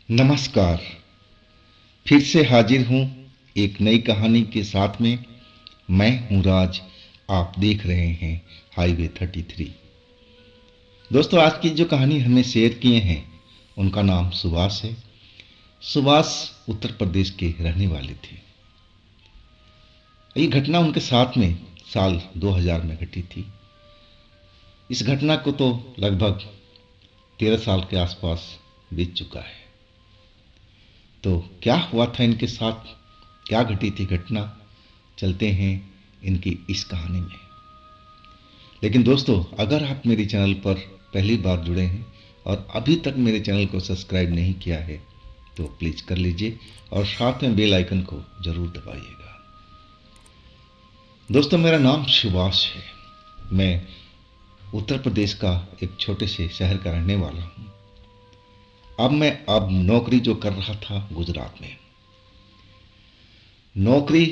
नमस्कार। फिर से हाजिर हूँ एक नई कहानी के साथ में। मैं हूँ राज। आप देख रहे हैं हाईवे 33। दोस्तों, आज की जो कहानी हमें शेयर किए हैं उनका नाम सुभाष है। सुभाष उत्तर प्रदेश के रहने वाले थे। ये घटना उनके साथ में साल 2000 में घटी थी। इस घटना को तो लगभग 13 साल के आसपास बीत चुका है। तो क्या हुआ था इनके साथ, क्या घटी थी घटना, चलते हैं इनकी इस कहानी में। लेकिन दोस्तों, अगर आप मेरे चैनल पर पहली बार जुड़े हैं और अभी तक मेरे चैनल को सब्सक्राइब नहीं किया है तो प्लीज़ कर लीजिए और साथ में बेल आइकन को ज़रूर दबाइएगा। दोस्तों, मेरा नाम सुभाष है। मैं उत्तर प्रदेश का एक छोटे से शहर का रहने वाला हूँ। अब नौकरी जो कर रहा था गुजरात में। नौकरी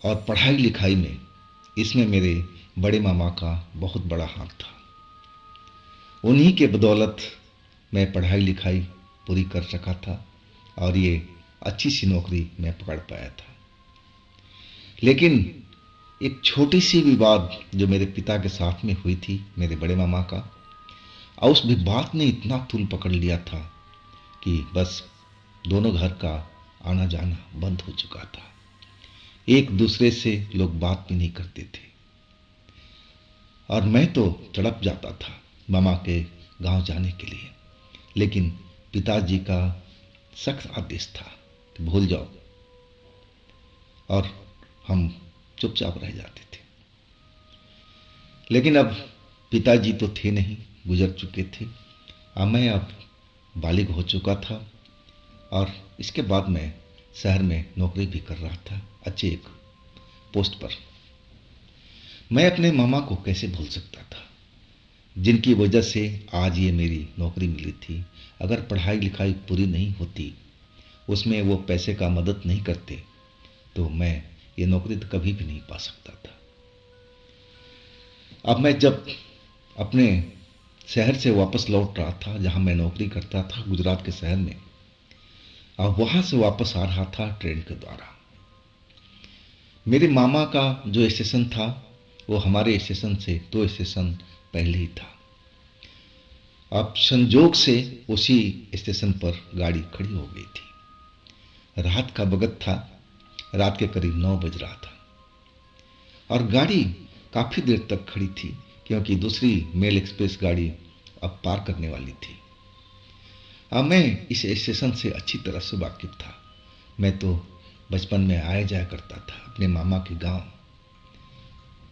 और पढ़ाई लिखाई में इसमें मेरे बड़े मामा का बहुत बड़ा हाथ था। उन्हीं के बदौलत मैं पढ़ाई लिखाई पूरी कर सका था और ये अच्छी सी नौकरी मैं पकड़ पाया था। लेकिन एक छोटी सी विवाद जो मेरे पिता के साथ में हुई थी, मेरे बड़े मामा का, और उस विवाद ने इतना तूल पकड़ लिया था कि बस दोनों घर का आना जाना बंद हो चुका था। एक दूसरे से लोग बात भी नहीं करते थे और मैं तो तड़प जाता था मामा के गांव जाने के लिए। लेकिन पिताजी का सख्त आदेश था कि भूल जाओ, और हम चुपचाप रह जाते थे। लेकिन अब पिताजी तो थे नहीं, गुजर चुके थे। अब बालिग हो चुका था और इसके बाद मैं शहर में नौकरी भी कर रहा था, अच्छे एक पोस्ट पर। मैं अपने मामा को कैसे भूल सकता था, जिनकी वजह से आज ये मेरी नौकरी मिली थी। अगर पढ़ाई लिखाई पूरी नहीं होती, उसमें वो पैसे का मदद नहीं करते, तो मैं ये नौकरी तो कभी भी नहीं पा सकता था। अब मैं जब अपने शहर से वापस लौट रहा था, जहाँ मैं नौकरी करता था गुजरात के शहर में, और वहाँ से वापस आ रहा था ट्रेन के द्वारा। मेरे मामा का जो स्टेशन था वो हमारे स्टेशन से 2 स्टेशन पहले ही था। अब संजोग से उसी स्टेशन पर गाड़ी खड़ी हो गई थी। रात का वक्त था, रात के करीब 9 बज रहा था और गाड़ी काफ़ी देर तक खड़ी थी क्योंकि दूसरी मेल एक्सप्रेस गाड़ी अब पार करने वाली थी। अब मैं इस स्टेशन से अच्छी तरह से वाकिफ था। मैं तो बचपन में आया जाया करता था अपने मामा के गांव।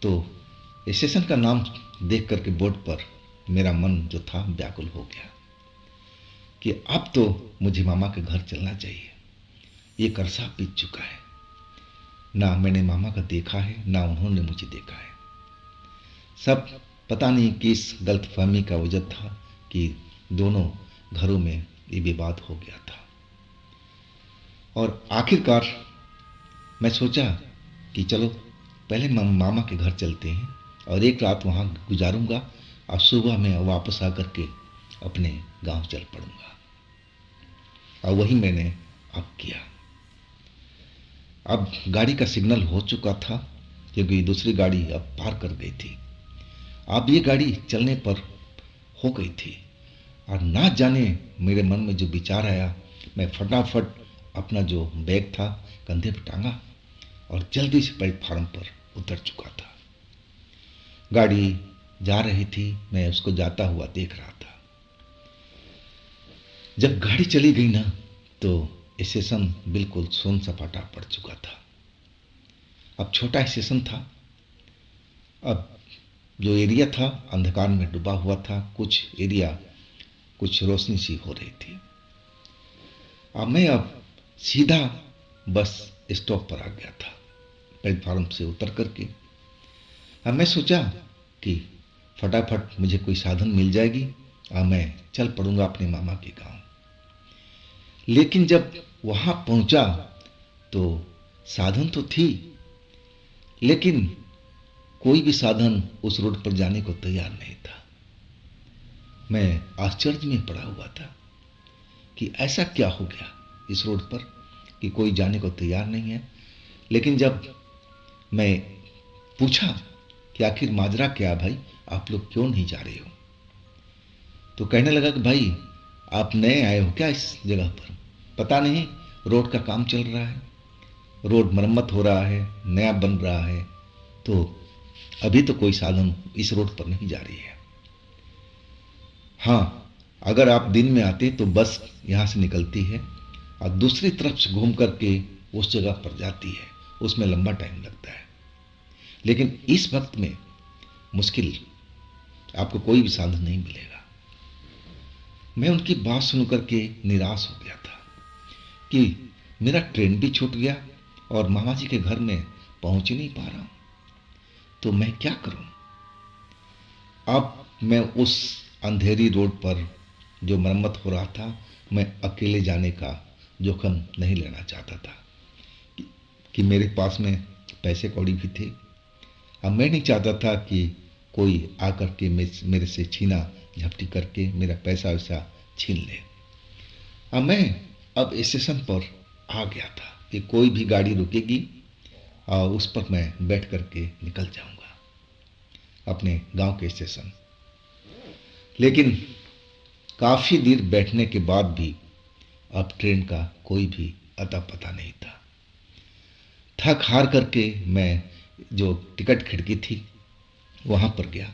तो स्टेशन का नाम देख करके बोर्ड पर मेरा मन जो था व्याकुल हो गया कि अब तो मुझे मामा के घर चलना चाहिए। ये अरसा बीत चुका है, ना मैंने मामा का देखा है ना उन्होंने मुझे देखा है। सब पता नहीं किस गलतफहमी का वजह था कि दोनों घरों में ये विवाद हो गया था। और आखिरकार मैं सोचा कि चलो पहले मामा के घर चलते हैं और एक रात वहाँ गुजारूंगा और सुबह मैं वापस आकर के अपने गांव चल पड़ूंगा। और वही मैंने अब किया। अब गाड़ी का सिग्नल हो चुका था क्योंकि दूसरी गाड़ी अब पार कर गई थी। अब ये गाड़ी चलने पर हो गई थी और ना जाने मेरे मन में जो विचार आया, मैं फटाफट अपना जो बैग था कंधे पर टांगा और जल्दी से प्लेटफार्म पर उतर चुका था। गाड़ी जा रही थी, मैं उसको जाता हुआ देख रहा था। जब गाड़ी चली गई ना, तो स्टेशन बिल्कुल सुन सपाटा पड़ चुका था। अब छोटा स्टेशन था। अब जो एरिया था अंधकार में डूबा हुआ था, कुछ एरिया कुछ रोशनी सी हो रही थी। अब सीधा बस स्टॉप पर आ गया था प्लेटफार्म से उतर करके। अब मैं सोचा कि फटाफट मुझे कोई साधन मिल जाएगी और मैं चल पड़ूंगा अपने मामा के गांव। लेकिन जब वहां पहुंचा तो साधन तो थी, लेकिन कोई भी साधन उस रोड पर जाने को तैयार नहीं था। मैं आश्चर्य में पड़ा हुआ था। कि ऐसा क्या हो गया इस रोड पर कि कोई जाने को तैयार नहीं है। लेकिन जब मैं पूछा कि आखिर माजरा क्या भाई, आप लोग क्यों नहीं जा रहे हो, तो कहने लगा कि भाई आप नए आए हो क्या इस जगह पर, पता नहीं रोड का काम चल रहा है, रोड मरम्मत हो रहा है, नया बन रहा है, तो अभी तो कोई साधन इस रोड पर नहीं जा रही है। हाँ, अगर आप दिन में आते तो बस यहाँ से निकलती है और दूसरी तरफ से घूम करके उस जगह पर जाती है, उसमें लंबा टाइम लगता है। लेकिन इस वक्त में मुश्किल, आपको कोई भी साधन नहीं मिलेगा। मैं उनकी बात सुन करके निराश हो गया था कि मेरा ट्रेन भी छूट गया और मामा जी के घर में पहुंच ही नहीं पा रहा हूं, तो मैं क्या करूं। अब मैं उस अंधेरी रोड पर जो मरम्मत हो रहा था, मैं अकेले जाने का जोखिम नहीं लेना चाहता था कि मेरे पास में पैसे कौड़ी भी थे। अब मैं नहीं चाहता था कि कोई आकर के मेरे से छीना झपटी करके मेरा पैसा वैसा छीन ले। अब स्टेशन पर आ गया था कि कोई भी गाड़ी रुकेगी और उस पर मैं बैठ करके निकल जाऊंगा अपने गांव के स्टेशन। लेकिन काफ़ी देर बैठने के बाद भी अब ट्रेन का कोई भी अता पता नहीं था। थक हार करके मैं जो टिकट खिड़की थी वहाँ पर गया।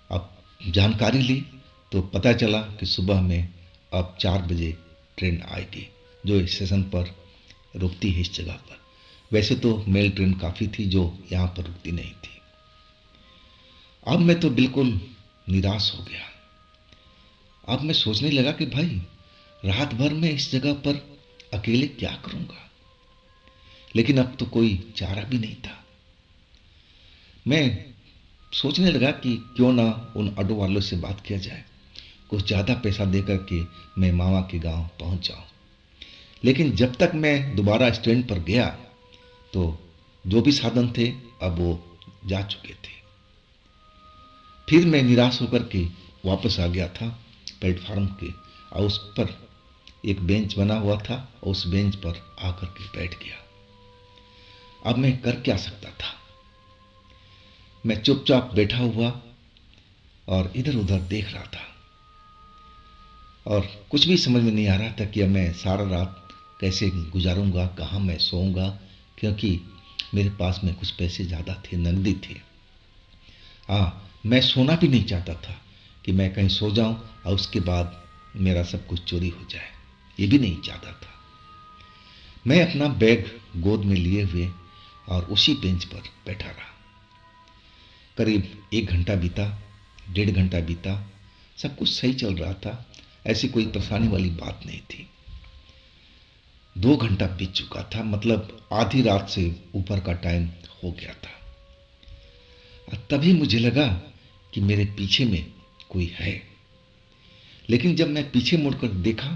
अब जानकारी ली तो पता चला कि सुबह में अब 4 बजे ट्रेन आएगी जो स्टेशन पर रुकती है इस जगह पर। वैसे तो मेल ट्रेन काफ़ी थी जो यहाँ पर रुकती नहीं थी। अब मैं तो बिल्कुल निराश हो गया। अब मैं सोचने लगा कि भाई रात भर में इस जगह पर अकेले क्या करूँगा। लेकिन अब तो कोई चारा भी नहीं था। मैं सोचने लगा कि क्यों ना उन ऑटो वालों से बात किया जाए, कुछ ज़्यादा पैसा दे करके मैं मामा के गांव पहुंच जाऊं। लेकिन जब तक मैं दोबारा स्टैंड पर गया तो जो भी साधन थे अब वो जा चुके थे। फिर मैं निराश होकर के वापस आ गया था प्लेटफार्म के, और उस पर एक बेंच बना हुआ था और उस बेंच पर आकर के बैठ गया। अब मैं कर क्या सकता था। मैं चुपचाप बैठा हुआ और इधर उधर देख रहा था और कुछ भी समझ में नहीं आ रहा था कि अब मैं सारा रात कैसे गुजारूंगा, कहाँ मैं सोऊंगा, क्योंकि मेरे पास में कुछ पैसे ज़्यादा थे, नकदी थे। हाँ, मैं सोना भी नहीं चाहता था कि मैं कहीं सो जाऊं और उसके बाद मेरा सब कुछ चोरी हो जाए, ये भी नहीं चाहता था। मैं अपना बैग गोद में लिए हुए और उसी बेंच पर बैठा रहा। करीब 1 घंटा बीता, 1.5 घंटा बीता, सब कुछ सही चल रहा था, ऐसी कोई परेशानी वाली बात नहीं थी। 2 घंटा बीत चुका था, मतलब आधी रात से ऊपर का टाइम हो गया था। और तभी मुझे लगा कि मेरे पीछे में कोई है। लेकिन जब मैं पीछे मुड़कर देखा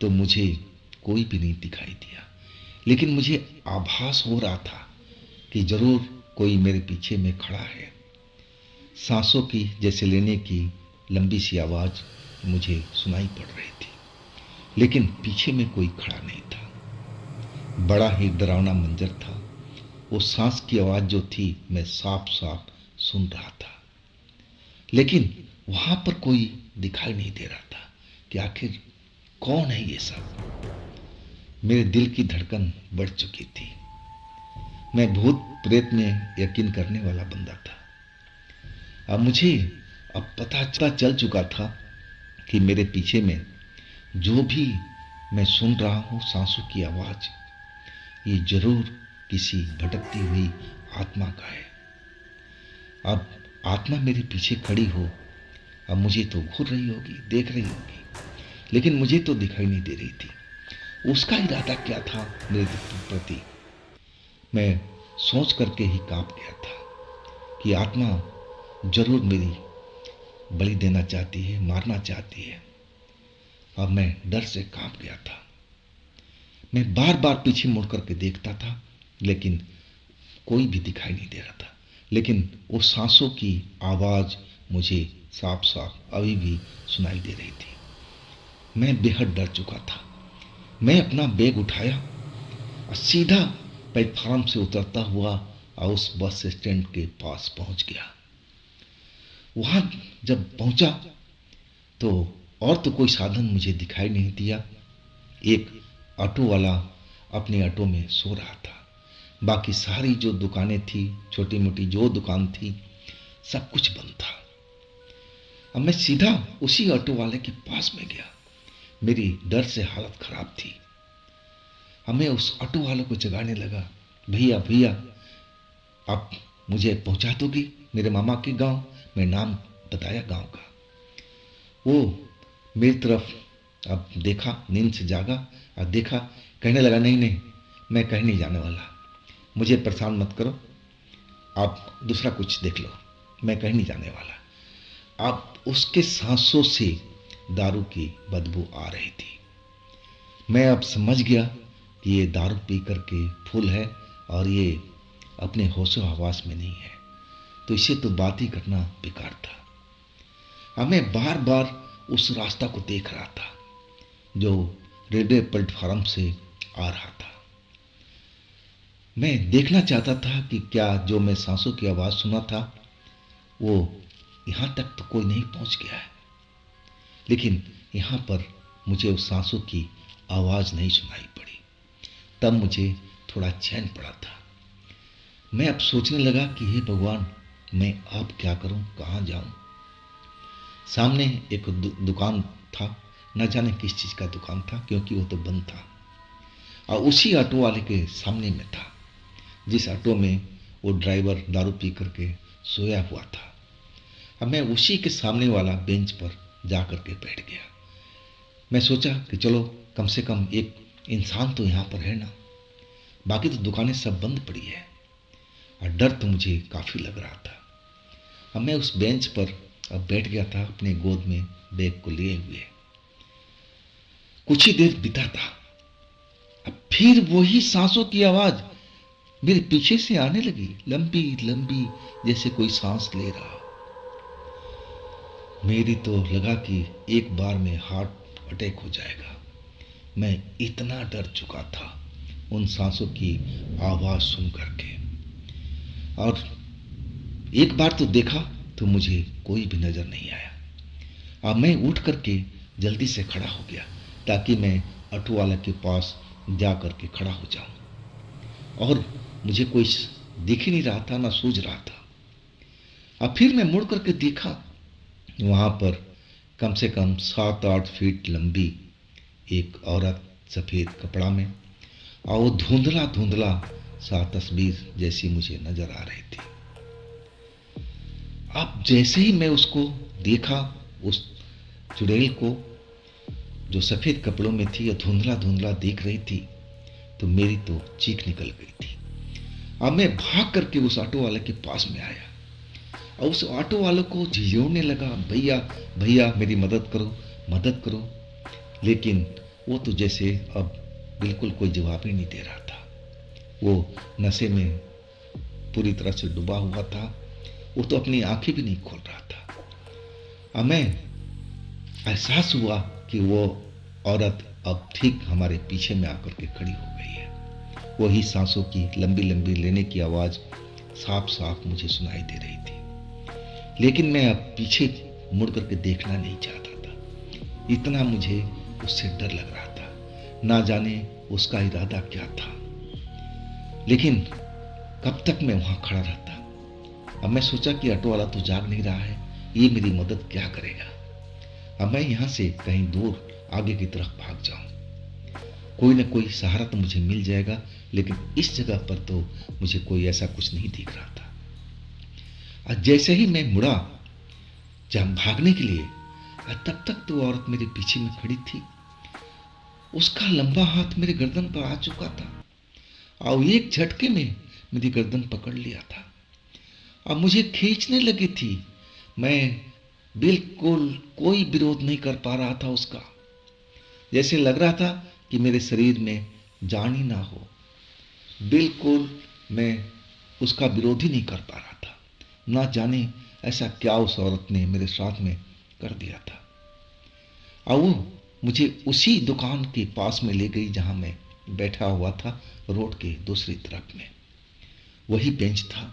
तो मुझे कोई भी नहीं दिखाई दिया। लेकिन मुझे आभास हो रहा था कि जरूर कोई मेरे पीछे में खड़ा है। सांसों की जैसे लेने की लंबी सी आवाज मुझे सुनाई पड़ रही थी, लेकिन पीछे में कोई खड़ा नहीं था। बड़ा ही डरावना मंजर था। वो सांस की आवाज जो थी मैं साफ साफ सुन रहा था, लेकिन वहां पर कोई दिखाई नहीं दे रहा था कि आखिर कौन है ये सब। मेरे दिल की धड़कन बढ़ चुकी थी। मैं भूत प्रेत में यकीन करने वाला बंदा था। अब मुझे पता चल चुका था कि मेरे पीछे में जो भी मैं सुन रहा हूँ सांसों की आवाज, ये जरूर किसी भटकती हुई आत्मा का है। अब आत्मा मेरे पीछे खड़ी हो, अब मुझे तो घूर रही होगी, देख रही होगी, लेकिन मुझे तो दिखाई नहीं दे रही थी। उसका इरादा क्या था मेरे प्रति, मैं सोच करके ही कांप गया था कि आत्मा जरूर मेरी बलि देना चाहती है, मारना चाहती है। और मैं डर से कांप गया था। मैं बार बार पीछे मुड़ करके देखता था, लेकिन कोई भी दिखाई नहीं दे रहा था। लेकिन वो सांसों की आवाज मुझे साफ साफ अभी भी सुनाई दे रही थी। मैं बेहद डर चुका था। मैं अपना बैग उठाया और सीधा प्लेटफार्म से उतरता हुआ और उस बस स्टैंड के पास पहुंच गया। वहां जब पहुंचा तो और तो कोई साधन मुझे दिखाई नहीं दिया। एक ऑटो वाला अपने ऑटो में सो रहा था। बाकी सारी जो दुकानें थी, छोटी मोटी जो दुकान थी, सब कुछ बंद था। अब मैं सीधा उसी ऑटो वाले के पास में गया। मेरी डर से हालत खराब थी। अब मैं उस ऑटो वाले को जगाने लगा, भैया भैया आप मुझे पहुंचा दोगे मेरे मामा के गांव। मैं नाम बताया गांव का। वो मेरी तरफ अब देखा, नींद से जागा और देखा, कहने लगा नहीं नहीं, मैं कहीं नहीं जाने वाला, मुझे परेशान मत करो, आप दूसरा कुछ देख लो, मैं कहीं नहीं जाने वाला। अब उसके सांसों से दारू की बदबू आ रही थी। मैं अब समझ गया कि ये दारू पी करके फुल है और ये अपने होशो हवास में नहीं है, तो इसे तो बात ही करना बेकार था। अब मैं बार बार उस रास्ता को देख रहा था जो रेलवे प्लेटफार्म से आ रहा था। मैं देखना चाहता था कि क्या जो मैं सांसों की आवाज़ सुना था वो यहाँ तक तो कोई नहीं पहुँच गया है। लेकिन यहाँ पर मुझे उस सांसों की आवाज़ नहीं सुनाई पड़ी। तब मुझे थोड़ा चैन पड़ा था। मैं अब सोचने लगा कि हे भगवान, मैं अब क्या करूं, कहाँ जाऊं। सामने एक दुकान था, न जाने किस चीज़ का दुकान था क्योंकि वो तो बंद था, और उसी ऑटो वाले के सामने में था जिस ऑटो में वो ड्राइवर दारू पी करके सोया हुआ था। अब मैं उसी के सामने वाला बेंच पर जा करके बैठ गया। मैं सोचा कि चलो कम से कम एक इंसान तो यहाँ पर है ना, बाकी तो दुकानें सब बंद पड़ी है। और डर तो मुझे काफ़ी लग रहा था। अब मैं उस बेंच पर अब बैठ गया था अपने गोद में बैग को लिए हुए। कुछ ही देर बीता था, अब फिर वही सांसों की आवाज मेरे पीछे से आने लगी, लंबी लंबी, जैसे कोई सांस ले रहा। मेरी तो लगा कि एक बार में हार्ट अटैक हो जाएगा। मैं इतना डर चुका था उन सांसों की आवाज सुन करके। और एक बार तो देखा तो मुझे कोई भी नजर नहीं आया। अब मैं उठ करके जल्दी से खड़ा हो गया ताकि मैं ऑटो वाला के पास जा करके खड़ा हो जाऊं। और मुझे कोई दिख ही नहीं रहा था, ना सूझ रहा था। अब फिर मैं मुड़ करके देखा, वहां पर कम से कम 7-8 फीट लंबी एक औरत सफेद कपड़ा में, और वो धुंधला धुंधला सा तस्वीर जैसी मुझे नजर आ रही थी। अब जैसे ही मैं उसको देखा, उस चुड़ैल को जो सफेद कपड़ों में थी या धुंधला धुंधला देख रही थी, तो मेरी तो चीख निकल गई थी। अब मैं भाग करके उस ऑटो वाले के पास में आया और उस ऑटो वाले को झिझोड़ने लगा, भैया भैया मेरी मदद करो, मदद करो। लेकिन वो तो जैसे अब बिल्कुल कोई जवाब ही नहीं दे रहा था। वो नशे में पूरी तरह से डूबा हुआ था। वो तो अपनी आंखें भी नहीं खोल रहा था। हमें एहसास हुआ कि वो औरत अब ठीक हमारे पीछे में आकर के खड़ी हो गई है। वही सांसों की लंबी लंबी लेने की आवाज साफ साफ मुझे सुनाई दे रही थी। लेकिन मैं अब पीछे मुड़ करके देखना नहीं चाहता था। इतना मुझे उससे डर लग रहा था, ना जाने उसका इरादा क्या था। लेकिन कब तक मैं वहां खड़ा रहता। अब मैं सोचा कि ऑटो वाला तो जाग नहीं रहा है, ये मेरी मदद क्या करेगा। अब मैं यहां से कहीं दूर आगे की तरफ भाग जाऊं, कोई ना कोई सहारा तो मुझे मिल जाएगा। लेकिन इस जगह पर तो मुझे कोई ऐसा कुछ नहीं दिख रहा था। और जैसे ही मैं मुड़ा जहां भागने के लिए, तब तक तो औरत मेरे पीछे में खड़ी थी। उसका लंबा हाथ मेरे गर्दन पर आ चुका था और एक झटके में मेरी गर्दन पकड़ लिया था। अब मुझे खींचने लगी थी। मैं बिल्कुल कोई विरोध नहीं कर पा रहा था उसका। जैसे लग रहा था कि मेरे शरीर में जान ही ना हो। बिल्कुल मैं उसका विरोध ही नहीं कर पा रहा था। ना जाने ऐसा क्या उस औरत ने मेरे साथ में कर दिया था। और वो मुझे उसी दुकान के पास में ले गई जहां मैं बैठा हुआ था, रोड के दूसरी तरफ में। वही बेंच था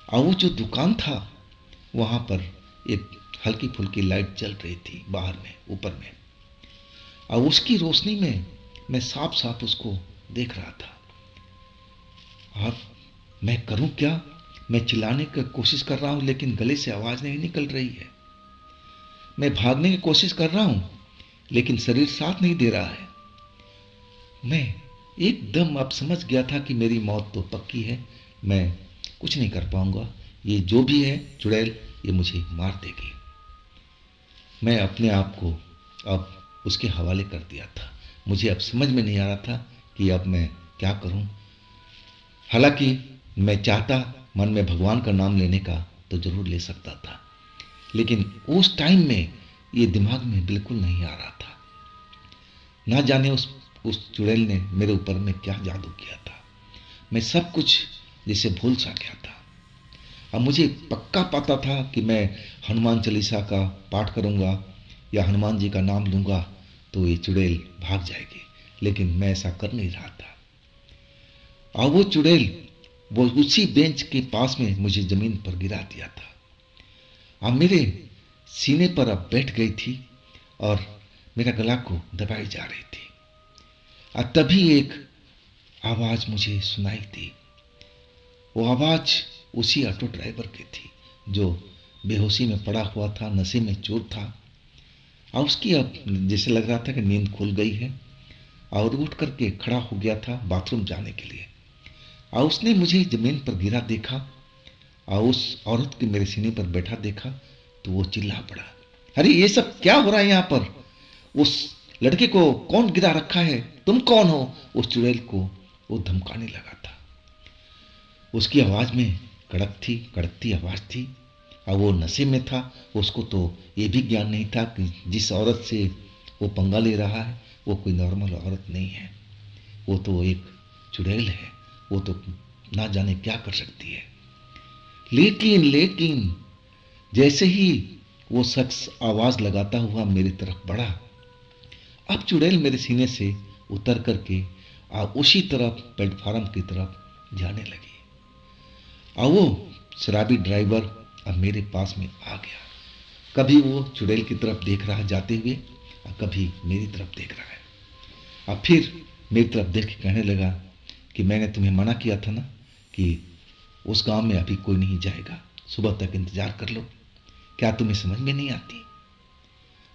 और वो जो दुकान था वहां पर एक हल्की फुल्की लाइट जल रही थी बाहर में, ऊपर में, और उसकी रोशनी में मैं साफ साफ उसको देख रहा था। और मैं करूं क्या? मैं चिल्लाने की कोशिश कर रहा हूं लेकिन गले से आवाज नहीं निकल रही है। मैं भागने की कोशिश कर रहा हूं लेकिन शरीर साथ नहीं दे रहा है। मैं एकदम अब समझ गया था कि मेरी मौत तो पक्की है, मैं कुछ नहीं कर पाऊंगा। ये जो भी है चुड़ैल, ये मुझे मार देगी। मैं अपने आप को अब उसके हवाले कर दिया था। मुझे अब समझ में नहीं आ रहा था कि अब मैं क्या करूं। हालांकि मैं चाहता मन में भगवान का नाम लेने का तो जरूर ले सकता था, लेकिन उस टाइम में ये दिमाग में बिल्कुल नहीं आ रहा था। ना जाने उस चुड़ैल ने मेरे ऊपर में क्या जादू किया था। मैं सब कुछ जैसे भूल सा गया था। अब मुझे पक्का पता था कि मैं हनुमान चालीसा का पाठ करूंगा या हनुमान जी का नाम लूंगा तो ये चुड़ैल भाग जाएगी, लेकिन मैं ऐसा कर नहीं रहा था। और वो चुड़ैल वो उसी बेंच के पास में मुझे जमीन पर गिरा दिया था। अब मेरे सीने पर अब बैठ गई थी और मेरा गला को दबाई जा रही थी। और तभी एक आवाज मुझे सुनाई दी। वो आवाज उसी ऑटो ड्राइवर की थी जो बेहोशी में पड़ा हुआ था, नशे में चूर था, और उसकी अब जैसे लग रहा था कि नींद खुल गई है, और उठ करके खड़ा हो गया था बाथरूम जाने के लिए। और उसने मुझे जमीन पर गिरा देखा और उस औरत के मेरे सीने पर बैठा देखा तो वो चिल्ला पड़ा, अरे ये सब क्या हो रहा है यहाँ पर? उस लड़के को कौन गिरा रखा है? तुम कौन हो? उस चुड़ैल को वो धमकाने लगा था। उसकी आवाज में कड़कती आवाज थी, और वो नशे में था। उसको तो ये भी ज्ञान नहीं था कि जिस औरत से वो पंगा ले रहा है वो कोई नॉर्मल औरत नहीं है, वो तो एक चुड़ैल है। वो तो ना जाने क्या कर सकती है। लेकिन जैसे ही वो शख्स आवाज लगाता हुआ मेरी तरफ बढ़ा, अब चुड़ैल मेरे सीने से उतर करके उसी तरफ प्लेटफार्म की तरफ जाने लगी। और वो शराबी ड्राइवर अब मेरे पास में आ गया। कभी वो चुड़ैल की तरफ देख रहा है जाते हुए और कभी मेरी तरफ देख रहा है। अब फिर मेरी तरफ देख के कहने लगा कि मैंने तुम्हें मना किया था ना कि उस गांव में अभी कोई नहीं जाएगा, सुबह तक इंतजार कर लो। क्या तुम्हें समझ में नहीं आती?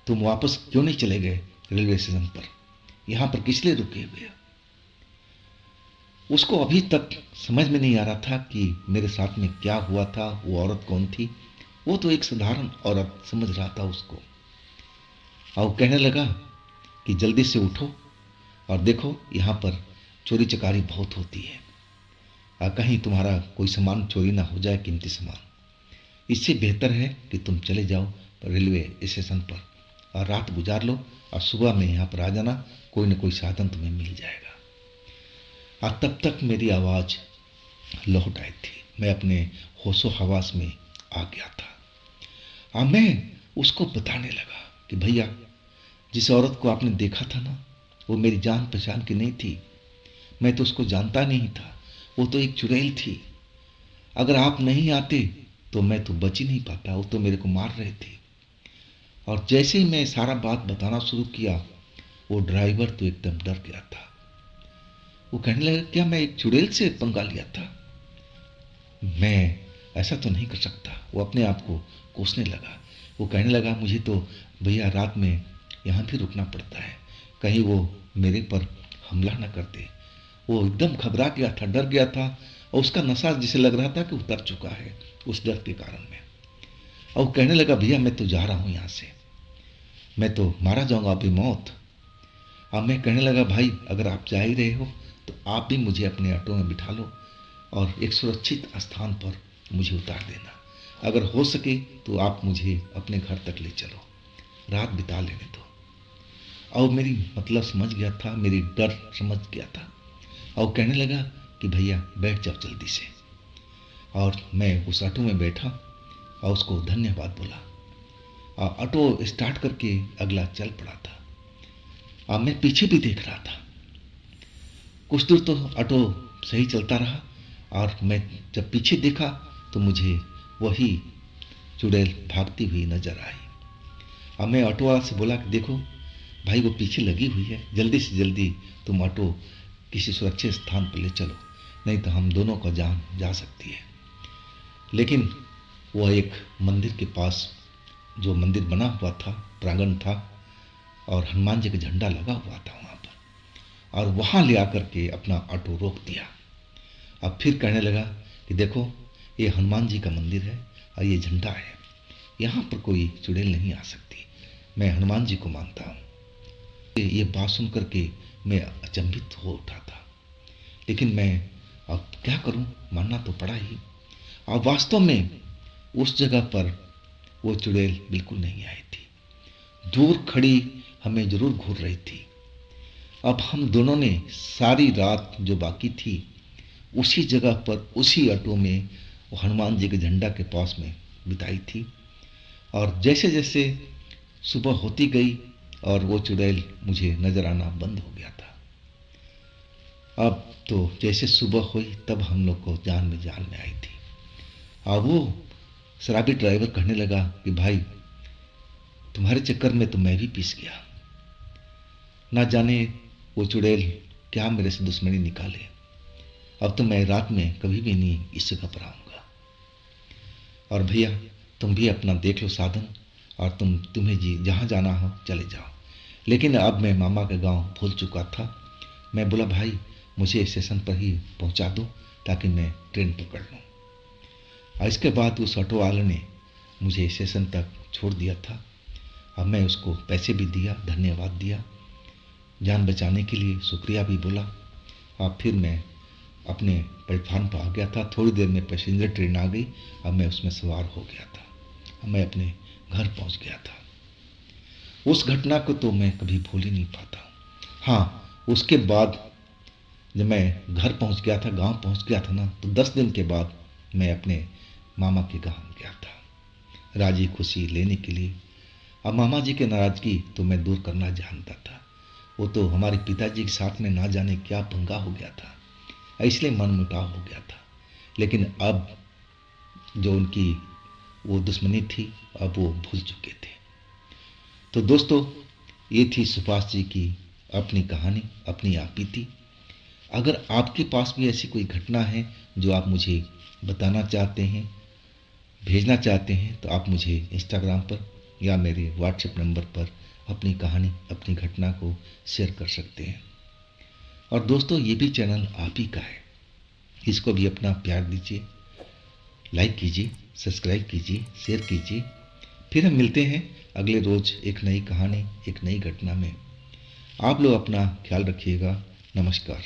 तुम वापस क्यों नहीं चले गए रेलवे स्टेशन पर? यहां पर किस लिए रुके हुए हो? उसको अभी तक समझ में नहीं आ रहा था कि मेरे साथ में क्या हुआ था, वो औरत कौन थी। वो तो एक साधारण औरत समझ रहा था उसको। और वो कहने लगा कि जल्दी से उठो और देखो यहाँ पर चोरी चकारी बहुत होती है, कहीं तुम्हारा कोई सामान चोरी ना हो जाए, कीमती सामान। इससे बेहतर है कि तुम चले जाओ रेलवे स्टेशन पर और रात गुजार लो और सुबह में यहाँ पर आ जाना, कोई न कोई साधन तुम्हें मिल जाएगा। और तब तक मेरी आवाज़ लौट आई थी। मैं अपने होशो हवास में आ गया था। और मैं उसको बताने लगा कि भैया, जिस औरत को आपने देखा था ना, वो मेरी जान पहचान की नहीं थी। मैं तो उसको जानता नहीं था। वो तो एक चुड़ैल थी। अगर आप नहीं आते तो मैं तो बच ही नहीं पाता। वो तो मेरे को मार रहे थे। और जैसे ही मैं सारा बात बताना शुरू किया, वो ड्राइवर तो एकदम डर गया था। वो कहने लगा, क्या मैं एक चुड़ैल से पंगा लिया था? मैं ऐसा तो नहीं कर सकता। वो अपने आप को कोसने लगा। वो कहने लगा, मुझे तो भैया रात में यहाँ भी रुकना पड़ता है, कहीं वो मेरे पर हमला ना कर दे। वो एकदम घबरा गया था, डर गया था, और उसका नशा जिसे लग रहा था कि उतर चुका है उस डर के कारण में। और वो कहने लगा, भैया मैं तो जा रहा हूँ यहाँ से, मैं तो मारा जाऊंगा अभी मौत। अब मैं कहने लगा, भाई अगर आप जा ही रहे हो तो आप भी मुझे अपने ऑटो में बिठा लो और एक सुरक्षित स्थान पर मुझे उतार देना। अगर हो सके तो आप मुझे अपने घर तक ले चलो, रात बिता लेने दो। और मेरी मतलब समझ गया था, मेरी डर समझ गया था। और कहने लगा कि भैया बैठ जाओ जल्दी से। और मैं उस ऑटो में बैठा और उसको धन्यवाद बोला और ऑटो स्टार्ट करके अगला चल पड़ा था। अब मैं पीछे भी देख रहा था। कुछ दूर तो ऑटो सही चलता रहा और मैं जब पीछे देखा तो मुझे वही चुड़ैल भागती हुई नजर आई। अब मैं ऑटो वाला से बोला कि देखो भाई, वो पीछे लगी हुई है, जल्दी से जल्दी तुम ऑटो किसी सुरक्षित स्थान पर ले चलो, नहीं तो हम दोनों का जान जा सकती है। लेकिन वह एक मंदिर के पास, जो मंदिर बना हुआ था, प्रांगण था, और हनुमान जी का झंडा लगा हुआ था वहाँ पर, और वहाँ ले आकर के अपना ऑटो रोक दिया। अब फिर कहने लगा कि देखो ये हनुमान जी का मंदिर है और ये झंडा है, यहाँ पर कोई चुड़ैल नहीं आ सकती, मैं हनुमान जी को मानता हूँ। ये बात सुन करके मैं अचंभित हो उठा था, लेकिन मैं अब क्या करूं, मानना तो पड़ा ही। अब वास्तव में उस जगह पर वो चुड़ैल बिल्कुल नहीं आई थी, दूर खड़ी हमें जरूर घूर रही थी। अब हम दोनों ने सारी रात जो बाकी थी उसी जगह पर, उसी ऑटो में, वो हनुमान जी के झंडा के पास में बिताई थी। और जैसे जैसे सुबह होती गई और वो चुड़ैल मुझे नजर आना बंद हो गया था। अब तो जैसे सुबह हुई तब हम लोग को जान में आई थी। अब वो शराबी ड्राइवर कहने लगा कि भाई, तुम्हारे चक्कर में तो मैं भी पिस गया, ना जाने वो चुड़ैल क्या मेरे से दुश्मनी निकाले। अब तो मैं रात में कभी भी नहीं इस जगह पर आऊँगा। और भैया तुम भी अपना देख लो साधन, और तुम्हें जी जहाँ जाना हो चले जाओ। लेकिन अब मैं मामा का गांव भूल चुका था। मैं बोला भाई मुझे स्टेशन पर ही पहुंचा दो ताकि मैं ट्रेन पकड़ लूँ। और इसके बाद उस ऑटो वाले ने मुझे स्टेशन तक छोड़ दिया था। अब मैं उसको पैसे भी दिया, धन्यवाद दिया, जान बचाने के लिए शुक्रिया भी बोला। अब फिर मैं अपने प्लेटफार्म पर आ गया था। थोड़ी देर में पैसेंजर ट्रेन आ गई। अब मैं उसमें सवार हो गया था। अब मैं अपने घर पहुंच गया था। उस घटना को तो मैं कभी भूल ही नहीं पाता। हाँ, उसके बाद जब मैं घर पहुंच गया था, गांव पहुंच गया था ना, तो 10 दिन के बाद मैं अपने मामा के गांव गया था राजी खुशी लेने के लिए। अब मामा जी की नाराजगी तो मैं दूर करना जानता था। वो तो हमारे पिताजी के साथ में ना जाने क्या पंगा हो गया था, इसलिए मन मुटाव हो गया था। लेकिन अब जो उनकी वो दुश्मनी थी, अब वो भूल चुके थे। तो दोस्तों, ये थी सुभाष जी की अपनी कहानी, अपनी आपबीती। अगर आपके पास भी ऐसी कोई घटना है जो आप मुझे बताना चाहते हैं, भेजना चाहते हैं, तो आप मुझे इंस्टाग्राम पर या मेरे व्हाट्सएप नंबर पर अपनी कहानी, अपनी घटना को शेयर कर सकते हैं। और दोस्तों, ये भी चैनल आप ही का है, इसको भी अपना प्यार दीजिए, लाइक कीजिए, सब्सक्राइब कीजिए, शेयर कीजिए। फिर हम मिलते हैं अगले रोज एक नई कहानी, एक नई घटना में। आप लोग अपना ख्याल रखिएगा। नमस्कार।